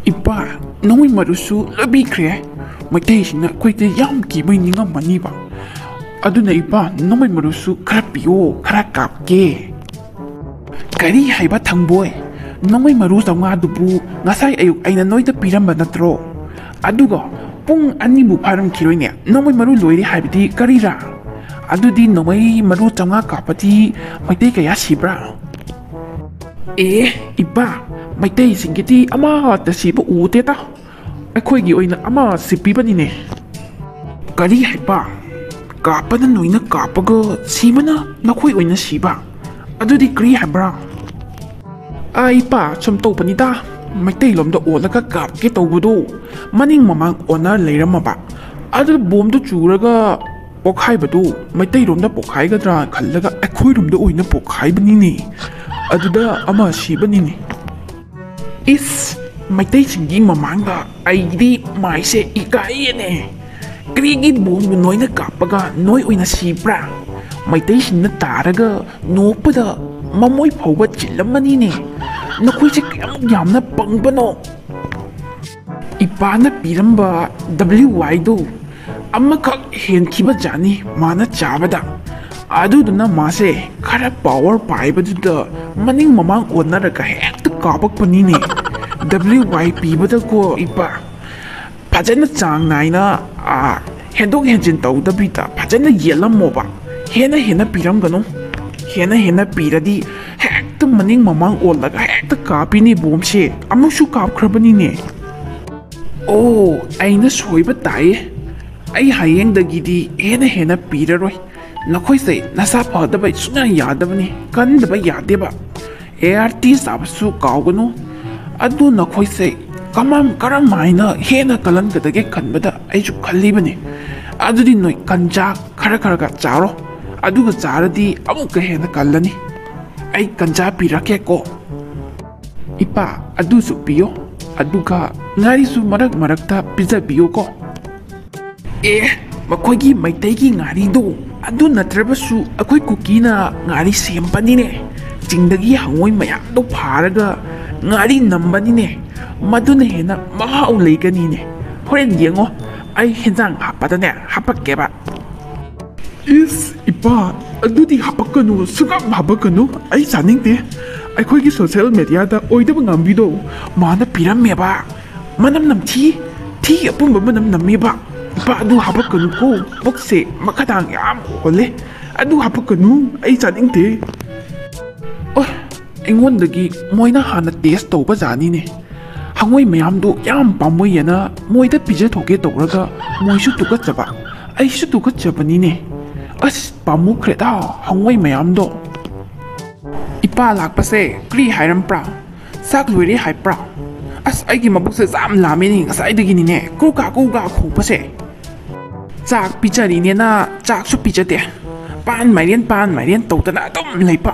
Ipa, no'y marusu labi kre. Maitayisina kwaita yam kibay ninga maniba. Aduna ipa, no'y marusu karapiyo, karakapke. Kari haiba thangboy. No'y maru nga dubu ngasay ayuk ay nanoyda piramba natro. Aduga, pung animu parang kiloy niya. No'y maru loiri haibiti karira. Adudi no'y maru nga kapati maitay kaya sibra. Ipa, maitay singiti ama tasiba uteta. Ako'y oy na ama sipibanine. Kari haiba. Kapa na noy na kapaga siba na nako'y oy na siba. Adudi kari haibra. Ay pa, sumtaw pa nita. Maitay lomda olaga kapke tawbudo. Maning mamang ona layramaba. Adul bomdo churaga pokhai badu. Maitay lomda pokhai gadra khallaga ako'y lomda oy na pokhai banini. Aduda ama siba nini. Maitay singi mamangda ay di maise ikaiene. Krigi bomdo noy na kapaga noy oy na sibra. Maitay sin na taraga nopada mamoy pawba chilamanine. Nako'y kayamang yamna pangbano. Ipa na piramba WY do. Amakak henkiba jani mana chabada. Aduduna mase kara power paibaduda maning mamang onaraga hekta kapak panini. WY pibada ko ipa. Pajana chang naina hendok henjin tawdabita pajana yelam moba. Hena piramgano. Hena piradi hekta maning mamang olaga hekta kapini bomse amushu kapkrabanine. Aina soiba taye. Ay hayengdagidi hena piraroy. Nako'y say nasa padabay suna yadabani kandaba yadeba. ART sabasu kaugano. Adu nako'y say karamay hena kalangadage kanbada ayju kalibani. Adu din noy kanja kara charo. Aduga charadi amuka hena kalani. Ay kanja pirake ko. Ipa, adu su piyo. Aduga ngari su marakta pizza biyo ko. Mako'y maitaygi ngari do. Adu natrabasu ako'y kuki na ngari sempanine. Jingdagi hangoy mayam do paraga ngari nambanine. Maduna hena mahaulay ganine. Horen yengo ay hensang hapadane hapakeba. Ipa, adudi hapakano, sugam hapakano, ay saningte. Ako'y social media da oidaba ngambido, mana pirameba. Manam namti, ti apumba manam nameba. Ipa, adu hapakano ko, bokse, makatang yam ole. Adu hapakano, ay saningte. Ingondagi, moy na hana test to ba zanine. Hangoy mayam do yam pamoy yana, moy da pija toke toraga, moy shu tukat jaba. Ay shu tukat jaba nine. Pamukre da hangoy mayam do. Ipa lakpase kri hairam pra. Sak luiri hai pra. Aigi mabukse zam lamini ngasaidagi nine. Kuka khupase. Chak pichari ne na chak su pichate. Pan mairian tawtana adum leipa.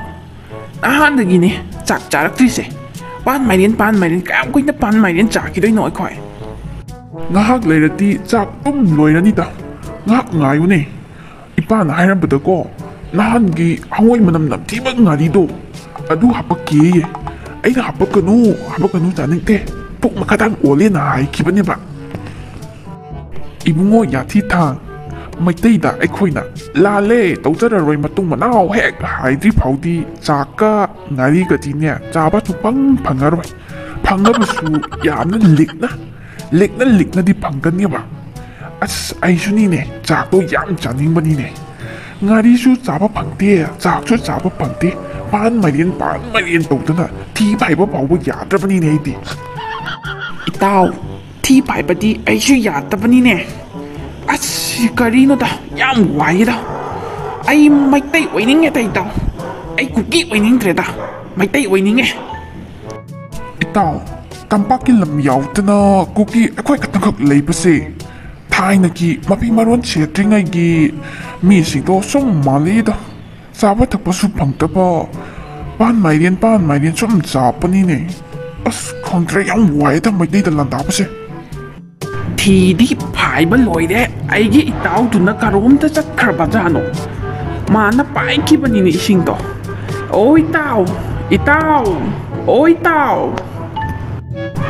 Ahandagi ne chak charaktrise. Pan mairian kayam kuina pan mairian chakidoi noi khoi. Ngahak leirati chak loiranida. Ngak ngayo ne. Ipa na hairambada ko, nahangi hangoy manam namtiba ngarido. Adu hapakye. Ay na hapakano saningte. Puk makatang ole na haikiba niba. Ibungo yati tang. Maitay da ako'y na lale tawtararoy matung manaw hek haidri paudi chaka ngari gati niya chaba tupang pangaroy. Pangarosu yamna likna di panggan niya ba. Ay sunine, chakto yam chaning banine. Ngari su chaba pangte, chakso chaba pangte. Pan marian tawtana. Ti paiba pawa yadra banine iti. Itaw, ti paiba di ay su yadra banine. Karino da, yam wai da. Ay maitay waining tayo daw. Ay kuki waining tre da. Maitay waining Itaw, tampakin lamyaw tana kuki ako'y katangkak laypase. Tainagi mapimaron setringaygi misingdo som malida. Saba takpasu pangtaba. Pan mairian som zapanine. Kontra yang wai da maitay dalandapase. Tidi paiba loide aigi itaw duna karomda chakkrabajano. Mana paikiba nini isingdo. Itaw.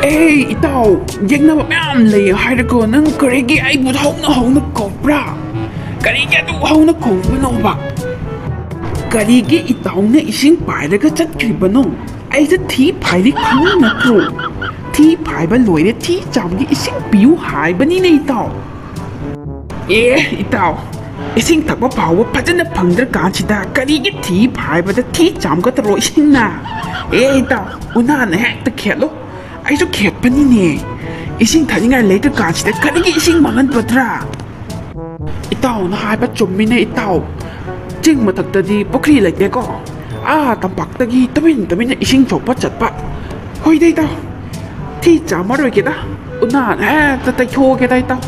ꯏꯇꯥꯎ ꯌꯦꯡꯅꯕ ꯃꯌꯥꯝ ꯂꯩ ꯍꯥꯏꯔꯒ ꯅꯪ ꯀꯔꯤꯒꯤ ꯑꯩꯕꯨ ꯍꯧꯅ ꯀꯧꯕ꯭ꯔꯥ ꯀꯔꯤꯒꯤ ꯑꯗꯨ ꯍꯧꯅ ꯀꯧꯕꯅꯣꯕ ꯀꯔꯤꯒꯤ ꯏꯇꯥꯎꯅ ꯏꯁꯤꯡ ꯄꯥꯏꯔꯒ ꯆꯠꯈ꯭ꯔꯤꯕꯅꯣ ꯑꯩꯁꯦ ꯊꯤ ꯐꯥꯏꯔꯤ ꯈꯪ ꯅꯠꯇ꯭ꯔꯣ ꯊꯤ ꯐꯥꯏꯕ ꯂꯣꯏꯔꯦ ꯊꯤ ꯆꯥꯝꯒꯤ ꯏꯁꯤꯡ ꯄꯤꯌꯨ ꯍꯥꯏꯕꯅꯤꯅꯦ ꯏꯇꯥꯎ ꯏꯇꯥꯎ ꯏꯁꯤꯡ ꯊꯛꯄ ꯐꯥꯎꯕ ꯐꯖꯅ ꯐꯪꯗ꯭ꯔꯀꯥꯟꯁꯤꯗ ꯀꯔꯤꯒꯤ ꯊꯤ ꯐꯥꯏꯕꯗ ꯊꯤ ꯆꯥꯝꯒꯗ꯭ꯔꯣ ꯏꯁꯤꯡꯅ ꯏꯇꯥꯎ ꯎꯅꯥꯅ ꯍꯦꯛꯇ ꯈꯦꯠꯂꯣ ꯑꯩꯁꯨ ꯈꯦꯠꯄꯅꯤꯅꯦ ꯏꯁꯤꯡ ꯊꯛꯅꯤꯡꯉꯥꯏ ꯂꯩꯇ꯭ꯔꯀꯥꯟꯁꯤꯗ ꯀꯔꯤꯒꯤ ꯏꯁꯤꯡ ꯃꯥꯡꯍꯟꯕꯗ꯭ꯔꯥ ꯏꯇꯥꯎꯅ ꯍꯥꯏꯕ ꯆꯨꯝꯃꯤꯅꯦ ꯏꯇꯥꯎ ꯆꯤꯡ ꯃꯊꯛꯇꯗꯤ ꯄꯨꯈ꯭ꯔꯤ ꯂꯩꯇꯦꯀꯣ ꯇꯝꯄꯥꯛꯇꯒꯤ ꯇꯨꯃꯤꯟꯅ ꯏꯁꯤꯡ ꯁꯣꯛꯄ ꯆꯠꯄ ꯍꯣꯏꯗ ꯏꯇꯥꯎ ꯊꯤ ꯆꯥꯝꯃꯔꯣꯏꯒꯦꯗ ꯎꯅꯥꯅ ꯍꯦꯛꯇ ꯇꯩꯊꯣꯛꯑꯒꯦꯗ ꯏꯇꯥꯎ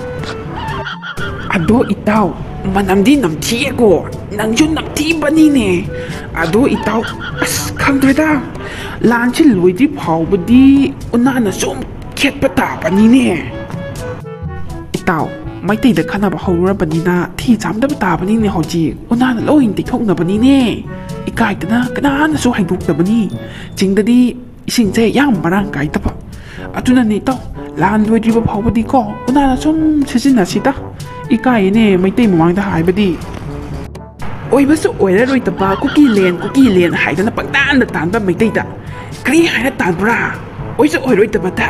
ꯑꯗꯣ ꯏꯇꯥꯎ ꯃꯅꯝꯗꯤ ꯅꯝꯊꯤꯌꯦꯀꯣ ꯅꯪꯁꯨ ꯅꯝꯊꯤꯕꯅꯤꯅꯦ ꯑꯗꯣ ꯏꯇꯥꯎ ꯑꯁ ꯈꯪꯗ꯭ꯔꯦꯗ ꯂꯥꯟꯁꯤ ꯂꯣꯏꯗ꯭ꯔꯤ ꯐꯥꯎꯕꯗꯤ ꯎꯅꯥꯅ ꯁꯨꯝ ꯈꯦꯠꯄ ꯇꯥꯕꯅꯤꯅꯦ ꯏꯇꯥꯎ ꯃꯩꯇꯩꯗ ꯈꯟꯅꯕ ꯍꯧꯔꯨꯔꯕꯅꯤꯅ ꯊꯤ ꯆꯥꯝꯗꯕ ꯇꯥꯕꯅꯤꯅꯦ ꯍꯧꯖꯤꯛ ꯎꯅꯥꯅ ꯂꯣꯏ ꯇꯩꯊꯣꯛꯅꯕꯅꯤꯅꯦ ꯏꯀꯥꯏꯗꯅ ꯀꯅꯥꯅꯁꯨ ꯍꯥꯏꯗꯣꯛꯇꯕꯅꯤ ꯆꯤꯡꯗꯗꯤ ꯏꯁꯤꯡꯁꯦ ꯌꯥꯝ ꯃꯔꯥꯡ ꯀꯥꯏꯗꯕ ꯑꯗꯨꯅꯅꯦ ꯏꯇꯥꯎ ꯂꯥꯟ ꯂꯣꯏꯗ꯭ꯔꯤꯕ ꯐꯥꯎꯕꯗꯤꯀꯣ ꯎꯅꯥꯅ ꯁꯨꯝ ꯁꯤꯖꯤꯟꯅꯁꯤꯗ ꯏꯀꯥꯏꯌꯦꯅꯦ ꯃꯩꯇꯩ ꯃꯃꯥꯡꯗ ꯍꯥꯏꯕꯗꯤ ꯑꯣꯏꯕꯁꯨ ꯑꯣꯏꯔꯔꯣꯏꯗꯕ ꯀꯨꯀꯤ ꯂꯦꯟ ꯍꯥꯏꯗꯅ ꯄꯪꯇꯥꯟꯗ ꯇꯥꯟꯕ ꯃꯩꯇꯩꯗ ꯀꯔꯤ ꯍꯥꯏꯅ ꯇꯥꯟꯕ꯭ꯔꯥ ꯑꯣꯏꯁꯨ ꯑꯣꯏꯔꯣꯏꯗꯕꯗ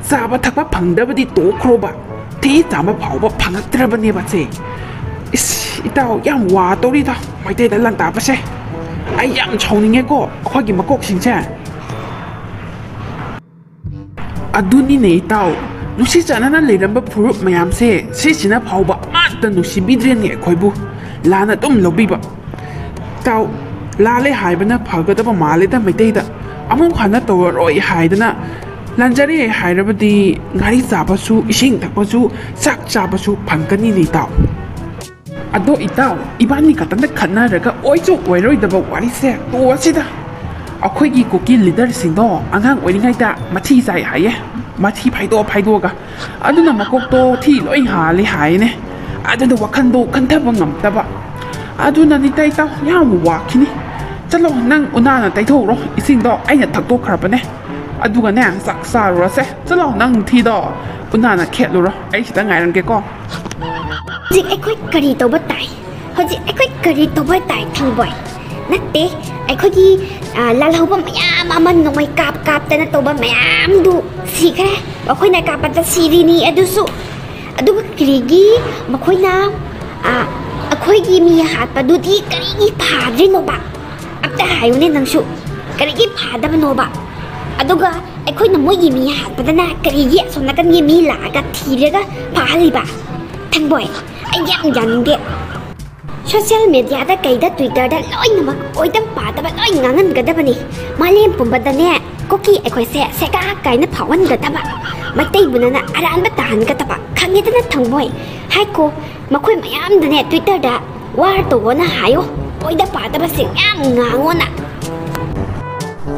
ꯆꯥꯕ ꯊꯛꯄ ꯐꯪꯗꯕꯗꯤ ꯇꯣꯛꯈ꯭ꯔꯣꯕ ꯊꯤ ꯆꯥꯝꯕ ꯐꯥꯎꯕ ꯐꯪꯉꯛꯇ꯭ꯔꯕꯅꯦꯕ ꯁꯦ ꯏꯇꯥꯎ ꯌꯥꯝ ꯋꯥꯗꯧꯔꯤꯗ ꯃꯩꯇꯩꯗ ꯂꯥꯟꯇꯥꯕꯁꯦ ꯑꯩ ꯌꯥꯝ ꯁꯥꯎꯅꯤꯡꯉꯦꯀꯣ ꯑꯩꯈꯣꯏꯒꯤ ꯃꯀꯣꯛꯁꯤꯡꯁꯦ ꯑꯗꯨꯅꯤꯅꯦ ꯏꯇꯥꯎ ꯅꯨꯡꯁꯤ ꯆꯥꯟꯅꯅ ꯂꯩꯔꯝꯕ ꯐꯨꯔꯨꯞ ꯃꯌꯥꯝꯁꯦ ꯁꯤꯁꯤꯅ ꯐꯥꯎꯕ ꯑꯃꯠꯇ ꯅꯨꯡꯁꯤꯕꯤꯗ꯭ꯔꯦꯅꯦ ꯑꯩꯈꯣꯏꯕꯨ ꯂꯥꯟꯅ ꯑꯗꯨꯝ ꯂꯧꯕꯤꯕ ꯏꯇꯥꯎ ꯂꯥꯜꯂꯦ ꯍꯥꯏꯕꯅ ꯐꯒꯗꯕ ꯃꯥꯜꯂꯦꯗ ꯃꯩꯇꯩꯗ ꯑꯃꯨꯛ ꯍꯟꯅ ꯇꯧꯔꯔꯣꯏ ꯍꯥꯏꯗꯅ ꯂꯥꯟꯖꯔꯦ ꯍꯥꯏꯔꯕꯗꯤ ꯉꯥꯔꯤ ꯆꯥꯕꯁꯨ ꯏꯁꯤꯡ ꯊꯛꯄꯁꯨ ꯆꯥꯛ ꯆꯥꯕꯁꯨ ꯐꯪꯒꯅꯤꯅꯦ ꯏꯇꯥꯎ ꯑꯗꯣ ꯏꯇꯥꯎ ꯏꯕꯥꯅꯤ ꯈꯛꯇꯪꯗ ꯈꯠꯅꯔꯒ ꯑꯣꯏꯁꯨ ꯑꯣꯏꯔꯣꯏꯗꯕ ꯋꯥꯔꯤꯁꯦ ꯇꯣꯛꯑꯁꯤꯗ ꯑꯩꯈꯣꯏꯒꯤ ꯀꯨꯀꯤ ꯂꯤꯗꯔꯁꯤꯡꯗꯣ ꯑꯉꯥꯡ ꯑꯣꯏꯔꯤꯉꯩꯗ ꯃꯊꯤ ꯆꯥꯏ ꯍꯥꯏꯌꯦ ꯃꯊꯤ ꯐꯥꯏꯗꯣꯛꯑꯒ ꯑꯗꯨꯅ ꯃꯀꯣꯛꯇꯣ ꯊꯤ ꯂꯣꯏ ꯍꯥꯜꯂꯤ ꯍꯥꯏꯅꯦ ꯑꯗꯨꯅ ꯋꯥꯈꯟꯗꯣ ꯈꯟꯊꯕ ꯉꯝꯗꯕ ꯑꯗꯨꯅꯅꯤꯇ ꯏꯇꯥꯎ ꯌꯥꯝ ꯋꯥꯈꯤꯅꯤ ꯆꯠꯂꯣ ꯅꯪ ꯎꯅꯥꯅ ꯇꯩꯊꯣꯛꯎꯔꯣ ꯏꯁꯤꯡꯗꯣ ꯑꯩꯅ ꯊꯛꯇꯣꯛꯈ꯭ꯔꯕꯅꯦ ꯑꯗꯨꯒꯅꯦ ꯆꯥꯛ ꯆꯥꯔꯨꯔꯁꯦ ꯆꯠꯂꯣ ꯅꯪ ꯊꯤꯗꯣ ꯎꯅꯥꯅ ꯈꯦꯠꯂꯨꯔꯣ ꯑꯩ ꯁꯤꯗ ꯉꯥꯏꯔꯝꯒꯦꯀꯣ ꯍꯧꯖꯤꯛ ꯑꯩꯈꯣꯏ ꯀꯔꯤ ꯇꯧꯕ ꯇꯥꯏ ꯍꯧꯖꯤꯛ ꯑꯩꯈꯣꯏ ꯀꯔꯤ ꯇꯧꯕ ꯇꯥꯏ ꯊꯪꯕꯣꯏ ꯅꯠꯇꯦ ꯑꯩꯈꯣꯏꯒꯤ ꯂꯥꯜꯍꯧꯕ ꯃꯌꯥꯝ ꯑꯃ ꯅꯣꯡꯃꯩ ꯀꯥꯞꯇꯅ ꯇꯧꯕ ꯃꯌꯥꯝꯗꯨ ꯁꯤꯈ꯭ꯔꯦ ꯃꯈꯣꯏꯅ ꯀꯥꯞꯄꯗ ꯁꯤꯔꯤꯅꯤ ꯑꯗꯨꯁꯨ ꯑꯗꯨꯒ ꯀꯔꯤꯒꯤ ꯃꯈꯣꯏꯅ ꯑꯩꯈꯣꯏꯒꯤ ꯃꯤ ꯍꯥꯠꯄꯗꯨꯗꯤ ꯀꯔꯤꯒꯤ ꯐꯥꯗ꯭ꯔꯤꯅꯣꯕ ꯑꯝꯇ ꯍꯥꯏꯌꯨꯅꯦ ꯅꯪꯁꯨ ꯀꯔꯤꯒꯤ ꯐꯥꯗꯕꯅꯣꯕ ꯑꯗꯨꯒ ꯑꯩꯈꯣꯏꯅ ꯃꯣꯏꯒꯤ ꯃꯤ ꯍꯥꯠꯄꯗꯅ ꯀꯔꯤꯒꯤ ꯑꯁꯣꯝ ꯅꯥꯀꯟꯒꯤ ꯃꯤ ꯂꯥꯛꯑꯒ ꯊꯤꯔꯒ ꯐꯥꯍꯜꯂꯤꯕ ꯊꯪꯕꯣꯏ ꯑꯩ ꯌꯥꯝ ꯌꯥꯅꯤꯡꯗꯦ ꯁꯣꯁꯤꯌꯦꯜ ꯃꯦꯗꯤꯌꯥꯗ ꯀꯩꯗ ꯇ꯭ꯋꯤꯇꯔꯗ ꯂꯣꯏꯅꯃꯛ ꯑꯣꯏꯗꯕ ꯄꯥꯗꯕ ꯂꯣꯏ ꯉꯥꯡꯍꯟꯒꯗꯕꯅꯤ ꯃꯥꯂꯦꯝ ꯄꯨꯝꯕꯗꯅꯦ ꯀꯨꯀꯤ ꯑꯩꯈꯣꯏꯁꯦ ꯁꯦꯒꯥ ꯀꯥꯏꯅ ꯐꯥꯎꯍꯟꯒꯗꯕ ꯃꯩꯇꯩꯕꯨꯅ ꯑꯔꯥꯟꯕ ꯇꯥꯍꯟꯒꯗꯕ ꯈꯪꯉꯦꯗꯅ ꯊꯪꯕꯣꯏ ꯍꯥꯏꯀꯣ ꯃꯈꯣꯏ ꯃꯌꯥꯝꯗꯅꯦ ꯇ꯭ꯋꯤꯇꯔꯗ ꯋꯥꯔ ꯇꯧꯕꯅ ꯍꯥꯏꯌꯣ ꯑꯣꯏꯗ ꯄꯥꯗꯕꯁꯤꯡ ꯌꯥꯝ ꯉꯥꯡꯉꯣꯅ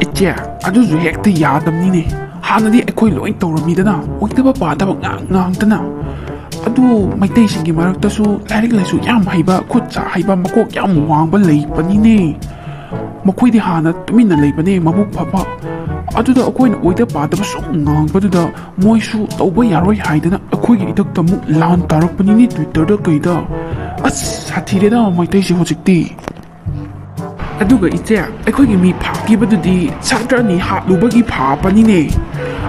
ꯏꯆꯦ ꯑꯗꯨꯁꯨ ꯍꯦꯛꯇ ꯌꯥꯗꯕꯅꯤꯅꯦ ꯍꯥꯟꯅꯗꯤ ꯑꯩꯈꯣꯏ ꯂꯣꯏ ꯇꯧꯔꯝꯃꯤꯗꯅ ꯑꯣꯏꯗꯕ ꯄꯥꯗꯕ ꯉꯥꯡꯗꯅ ꯑꯗꯨ ꯃꯩꯇꯩꯁꯤꯡꯒꯤ ꯃꯔꯛꯇꯁꯨ ꯂꯥꯏꯔꯤꯛ ꯂꯥꯏꯁꯨ ꯌꯥꯝ ꯍꯩꯕ ꯈꯨꯠ ꯁꯥ ꯍꯩꯕ ꯃꯀꯣꯛ ꯌꯥꯝ ꯋꯥꯡꯕ ꯂꯩꯕꯅꯤꯅꯦ ꯃꯈꯣꯏꯗꯤ ꯍꯥꯟꯅ ꯇꯨꯃꯤꯟꯅ ꯂꯩꯕꯅꯦ ꯃꯕꯨꯛ ꯐꯕ ꯑꯗꯨꯗ ꯑꯩꯈꯣꯏꯅ ꯑꯣꯏꯗ ꯄꯥꯗꯕ ꯁꯨꯝ ꯉꯥꯡꯕꯗꯨꯗ ꯃꯣꯏꯁꯨ ꯇꯧꯕ ꯌꯥꯔꯣꯏ ꯍꯥꯏꯗꯅ ꯑꯩꯈꯣꯏꯒꯤ ꯏꯊꯛꯇ ꯑꯃꯨꯛ ꯂꯥꯟ ꯇꯥꯔꯛꯄꯅꯤꯅꯦ ꯇ꯭ꯋꯤꯇꯔꯗ ꯀꯩꯗ ꯑꯁ ꯁꯥꯊꯤꯔꯦꯗ ꯃꯩꯇꯩꯁꯦ ꯍꯧꯖꯤꯛꯇꯤ ꯑꯗꯨꯒ ꯏꯆꯦ ꯑꯩꯈꯣꯏꯒꯤ ꯃꯤ ꯐꯥꯈꯤꯕꯗꯨꯗꯤ ꯁꯥꯇ꯭ꯔ ꯑꯅꯤ ꯍꯥꯠꯂꯨꯕꯒꯤ ꯐꯥꯕꯅꯤꯅꯦ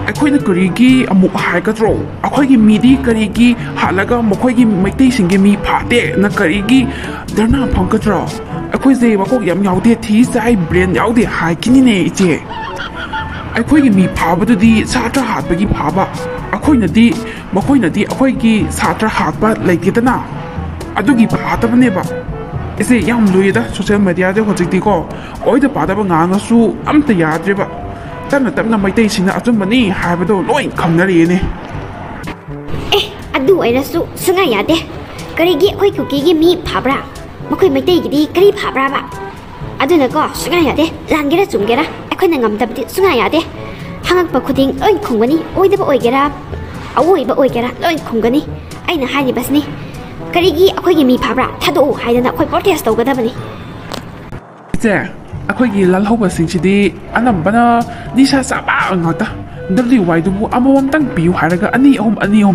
ꯑꯩꯈꯣꯏꯅ ꯀꯔꯤꯒꯤ ꯑꯃꯨꯛ ꯍꯥꯏꯒꯗ꯭ꯔꯣ ꯑꯩꯈꯣꯏꯒꯤ ꯃꯤꯗꯤ ꯀꯔꯤꯒꯤ ꯍꯥꯠꯂꯒ ꯃꯈꯣꯏꯒꯤ ꯃꯩꯇꯩꯁꯤꯡꯒꯤ ꯃꯤ ꯐꯥꯗꯦ ꯅ ꯀꯔꯤꯒꯤ ꯙꯔꯅꯥ ꯐꯪꯒꯗ꯭ꯔꯣ ꯑꯩꯈꯣꯏꯁꯦ ꯃꯀꯣꯛ ꯌꯥꯝ ꯌꯥꯎꯗꯦ ꯊꯤ ꯆꯥꯏ ꯕ꯭ꯔꯦꯟ ꯌꯥꯎꯗꯦ ꯍꯥꯏꯈꯤꯅꯤꯅꯦ ꯏꯆꯦ ꯑꯩꯈꯣꯏꯒꯤ ꯃꯤ ꯐꯥꯕꯗꯨꯗꯤ ꯁꯥꯇ꯭ꯔ ꯍꯥꯠꯄꯒꯤ ꯐꯥꯕ ꯃꯈꯣꯏꯅꯗꯤ ꯑꯩꯈꯣꯏꯒꯤ ꯁꯥꯇ꯭ꯔ ꯍꯥꯠꯄ ꯂꯩꯇꯦꯗꯅ ꯑꯗꯨꯒꯤ ꯐꯥꯗꯕꯅꯦꯕ ꯏꯆꯦ ꯌꯥꯝ ꯂꯨꯏꯗ ꯁꯣꯁꯤꯌꯦꯜ ꯃꯦꯗꯤꯌꯥꯗ ꯍꯧꯖꯤꯛꯇꯤꯀꯣ ꯑꯣꯏꯗ ꯄꯥꯗꯕ ꯉꯥꯡꯉꯁꯨ ꯑꯝꯇ ꯌꯥꯗ꯭ꯔꯦꯕ ꯇꯞꯅ ꯃꯩꯇꯩꯁꯤꯡꯅ ꯑꯆꯨꯝꯕꯅꯤ ꯍꯥꯏꯕꯗꯣ ꯂꯣꯏ ꯈꯪꯅꯔꯤꯑꯦꯅꯦ ꯑꯗꯨ ꯑꯣꯏꯔꯁꯨ ꯁꯨꯡꯌꯥ ꯌꯥꯗꯦ ꯀꯔꯤꯒꯤ ꯑꯩꯈꯣꯏ ꯀꯨꯀꯤꯒꯤ ꯃꯤ ꯐꯥꯕ꯭ꯔꯥ ꯃꯈꯣꯏ ꯃꯩꯇꯩꯒꯤꯗꯤ ꯀꯔꯤ ꯐꯥꯕ꯭ꯔꯥꯕ ꯑꯗꯨꯅꯀꯣ ꯁꯨꯡꯌꯥ ꯌꯥꯗꯦ ꯂꯥꯟꯒꯦꯔꯥ ꯆꯨꯝꯒꯦꯔꯥ ꯑꯩꯈꯣꯏꯅ ꯉꯝꯗꯕꯗꯤ ꯁꯨꯡꯌꯥ ꯌꯥꯗꯦ ꯍꯪꯉꯛꯄ ꯈꯨꯗꯤꯡ ꯂꯣꯏ ꯈꯨꯝꯒꯅꯤ ꯑꯣꯏꯗꯕ ꯑꯣꯏꯒꯦꯔꯥ ꯑꯋꯣꯏꯕ ꯑꯣꯏꯒꯦꯔꯥ ꯂꯣꯏ ꯈꯨꯝꯒꯅꯤ ꯑꯩꯅ ꯍꯥꯏꯔꯤꯕꯁꯤꯅꯤ ꯀꯔꯤꯒꯤ ꯑꯩꯈꯣꯏꯒꯤ ꯃꯤ ꯐꯥꯕ꯭ꯔꯥ ꯊꯥꯗꯣꯛꯎ ꯍꯥꯏꯗꯅ ꯑꯩꯈꯣꯏ ꯄ꯭ꯔꯣꯇꯦꯁ ꯇꯧꯒꯗꯕꯅꯤ ꯏꯆꯦ ꯑꯩꯈꯣꯏꯒꯤ ꯂꯥꯜꯍꯧꯕꯁꯤꯡꯁꯤꯗꯤ ꯑꯅꯝꯕꯅ ꯅꯤꯁꯥ ꯆꯥꯕ ꯉꯥꯛꯇ WY ดูอมตั้งปิวหายแล้วก็อันนี้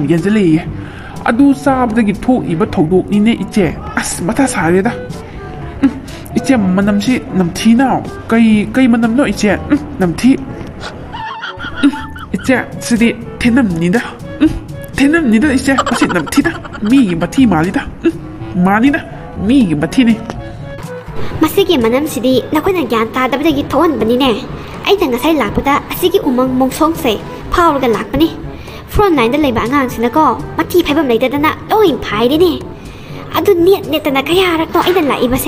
เย็นจะเลยอดูซาบตะกิบทุกอีบัดถกดูนี่เนี่ยอีเจอัสมาท่าสายเลยนะอีเจมันนำชินำทีน่าไกมันนำเนาะอีเจนำทีอีเจสิเดเทนำนี่นะเทนำนี่นะอีเจไม่ใช่นำทีนะมีบัตที่มาลินะมานี่นะมีบัตที่นี่มาสิกิมันน้ำสิดีนักวิญญาณตาดับได้กิทอนบันนี้แน่ไอ้ดังกระใสหลักปะตาสิกิอุมงช่องเสพาวกันหลักปะนี่ฟรอนไหนได้เลยบางงานสินะก็มาที่ไพ่แบบไหนแต่นั่นน่ะโอ้ยไพ่ดิเนี่ยอดุเนี่ยแต่นักยารักน้อยไอ้ดันไหลมาเส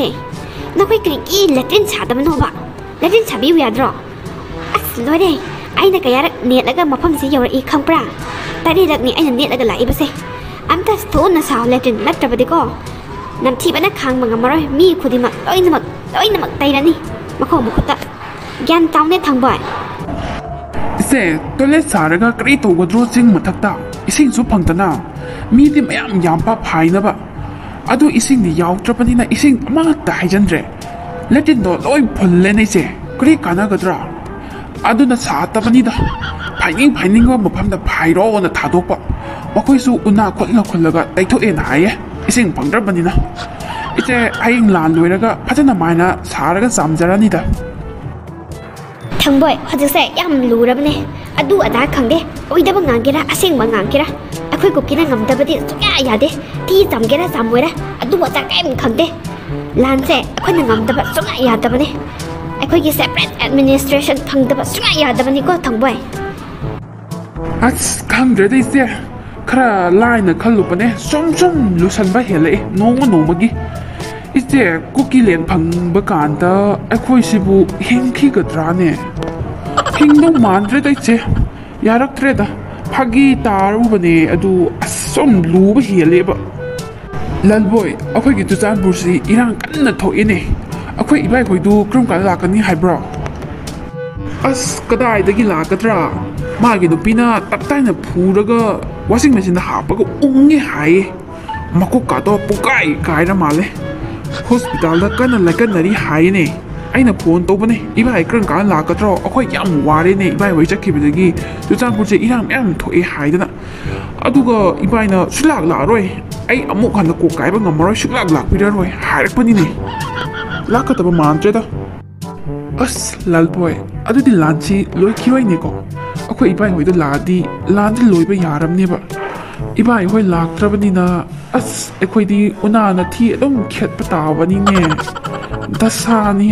นักวิกฤตอีเลตินชาแต่มันโนบะเลตินชาบิวยัดรออัสลอยเด้ไอ้นักยารักเนี่ยแล้วก็มาพัมสิยาวอีกคำปราแต่ได้รักเนี่ยไอ้เนี่ยแล้วก็ไหลมาเสอันแต่สตูนน่ะสาวเลตินนัดจะไปดีก็นำที่บ้านนักขังมังกรมาเลยมีคุดิมักน้ำมักไตแล้วนี่มาขอบุคคลยันเต้าเนี่ยทางบ่อยเสตัวเล็กสาระก็กรีดตัวกระโดดซิงมาทักตาอิสิงสุพังตนามีดิมยามป้าพายนะบะอดูอิสิงนี่ยาวจะปนินะอิสิงมาตายจันเร่และดินโดลอยพลเลนไอเจกรีดกันนะกระดาอดูน่ะสาตาปนิดาพายนิ่งว่ามาพัมดาพายร้อนน่ะถาดกปะว่าคุยสู้อุณาคนละก็ไตทุเอ็นหายอิสิงพังรับปนินะไอเจไอ้หลานรวยแล้วก็พัฒนาไม้นะสาระก็สามจานี่ดทางบ่อยเขาจะเสยย่ำรู้แล้วเนี่ยอดูอดาขังเด้โอ้ยดับงานกี่ละอาเซียงบางงานกี่ละไอ้คุยกับกินงำดับดิสุกยาเด้ที่จำกี่ละจำไว้ละอดูว่าจากแอมขังเด้ลานเสไอ้คุยงำดับสุกยาดับเนี่ยไอ้คุยกี่ separate administration พังดับสุกยาดับนี่ก็ทางบ่อยอัดขังเรดได้เสียคราไล่น่ะขลุปเนี่ยช่อมรู้ฉันไปเห็นเลยน้องเมื่อกี้ไอ้เจ๊กุกกี้เลี้ยงพังบการแต่ไอ้คุยสิบุเฮงขี้กระดานเนี่ยเฮงต้องมันเรดได้เจ๊ยารักเรดพักกี้ตารูปเนี่ยอดูส้มรู้ไปเห็นเลยบะลันบอยไอ้คุยกิจการบุษรีอีร่างกันน่ะถอยเนี่ยไอ้คุยอีใบคุยดูกลุ่มการหลักกันนี่ไฮบรออัสก็ได้แต่กี่หลักกระดามากินปีน่าตับใต้น่ะพูแล้วก็วอชิงแมชชีนหาปะก็อุ้งหายมาก็กาตัวปุ๊กไกลนะมาเลยฮอสพิทอลแล้วกันอะไรกันอะไรหายเนี่ยไอ้น่ะพูนตัวปะเนี่ยอีบ้าไอ้เครื่องการหลักกระดาเอาค่อยย้ำว่าเลยเนี่ยอีบ้าไว้จะคิดไปตะกี้จุดจ้างกูจะอีร่างถอยหายด้วยนะอะดูก็อีบ้าน่ะชุดหลักด้วยไอ้อมุกันตะกูไก่บ้างงมาร้อยชุดหลักไปด้วยหายแล้วปะนี่เนี่ยลักก็ตัวประมาณเจ้าอัสลาลบอยอะดูดิลานชีลอยคิดไว้เนี่ยก็เอาคุยอีบ้าหอยตัวลานที่ลอยไปยารัมเนี่ยบะอีบ้าหอยหลักตระบันนี่นะอัสไอ้คุยดีอุณานาที่ต้องเข็ดปะตาวันนี้เนี่ยดัชชานี่